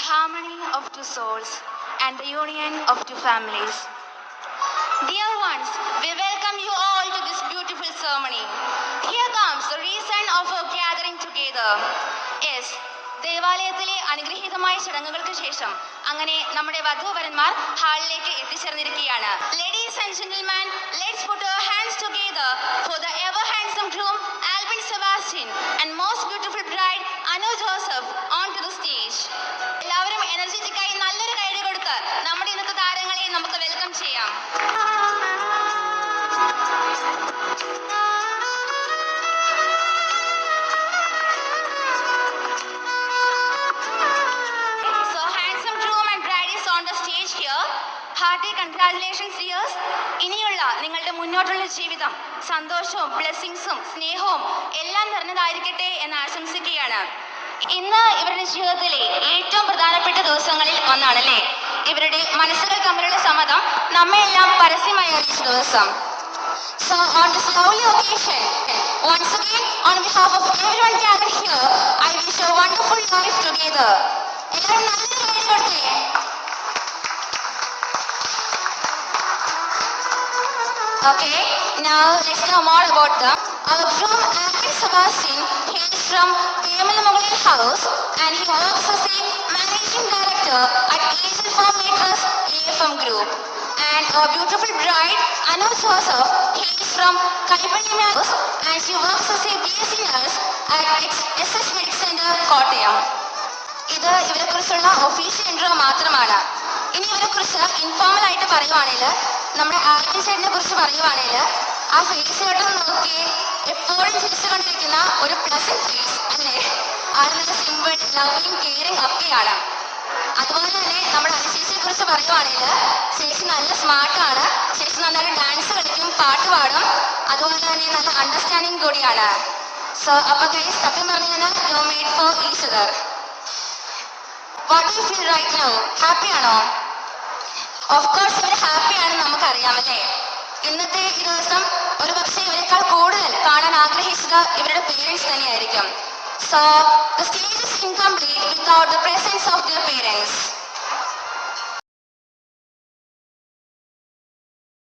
harmony of two souls and the union of two families. Dear ones, we welcome you all to this beautiful ceremony. Here comes the reason of our gathering together. Yes, ദേവാലയത്തിലെ അനുഗ്രഹീതമായ ചടങ്ങുകൾക്ക് ശേഷം അങ്ങനെ നമ്മുടെ വധൂവരന്മാർ ഹാളിലേക്ക് എത്തിച്ചേർന്നിരിക്കുകയാണ്. Ladies and gentlemen, let's put our hands together for the ever handsome groom Alvin Sebastian and most beautiful bride Anu Joseph onto the stage. എല്ലാവരും എനർജറ്റിക്കായി നല്ലൊരു കൈയ്യടി കൊടുത്ത് നമ്മുടെ ഇന്നത്തെ താരങ്ങളെ നമുക്ക് വെൽക്കം ചെയ്യാം. Hearty congratulations dears. ഇനിയുള്ള നിങ്ങളുടെ മുന്നോട്ടുള്ള ജീവിതം സന്തോഷവും ബ്ലെസ്സിങ്സും സ്നേഹവും എല്ലാം നിറഞ്ഞതായിരിക്കട്ടെ എന്ന് ആശംസിക്കുകയാണ്. ഇന്ന് ഇവരുടെ ജീവിതത്തിലെ ഏറ്റവും പ്രധാനപ്പെട്ട ദിവസങ്ങളിൽ ഒന്നാണല്ലേ. ഇവരുടെ മനസ്സുകൾ തമ്മിലുള്ള സമ്മതം നമ്മയെല്ലാം പരസ്യമായി അറിയിച്ച ദിവസം. So on this lovely occasion, once again on behalf of everyone gathered here, I wish a wonderful life together. എല്ലാവരും നല്ലൊരു കൈ കൊടുത്തേ. Okay, now let's know more about them. Our groom Alvin Sebastian hails from Payamalamugal House and he works as a managing director at Angel Farmakers AFM Group. And our beautiful bride Anu Joseph hails from Kalipalli House and she works as a BSc nurse at SS Medical Center, Kottayam. ഇത് ഇവരെക്കുറിച്ചുള്ള official intro മാത്രമാണ്. ഇനി ഇവരെക്കുറിച്ച് informal ആയിട്ട് പറയുവാണെങ്കിൽ നമ്മുടെ Alvin ചേട്ടനെ കുറിച്ച് പറയുവാണെങ്കിൽ ആ ഫേസ് കേട്ടൊന്ന് നോക്കി എപ്പോഴും ചിരിച്ചുകൊണ്ടിരിക്കുന്ന ഒരു പ്ലസന്റ് ഫേസ് അല്ലേ. ആൾ നല്ല സിമ്പിൾ ലവിങ് കെയറിങ് ഒക്കെയാണ്. അതുപോലെ തന്നെ നമ്മുടെ അനുശേഷിയെ കുറിച്ച് പറയുവാണെങ്കിൽ ചേച്ചി നല്ല സ്മാർട്ടാണ്. ചേച്ചി നന്നായിട്ട് ഡാൻസ് കളിക്കും, പാട്ട് പാടും, അതുപോലെ തന്നെ നല്ല അണ്ടർസ്റ്റാൻഡിങ് കൂടിയാണ്. സോ അപ്പൊ ഗൈസ് സത്യം പറഞ്ഞാൽ you made for each other. What do you feel right now? Happy ആണോ? ഓഫ് കോഴ്സ് ഇവർ ഹാപ്പിയാണെന്ന് നമുക്കറിയാമല്ലേ. ഇന്നത്തെ ഈ ദിവസം ഒരു പക്ഷേ ഇവരെക്കാൾ കൂടുതൽ കാണാൻ ആഗ്രഹിച്ചത് ഇവരുടെ പേരൻസ് തന്നെയായിരിക്കും. So the stage is incomplete without the presence of their parents.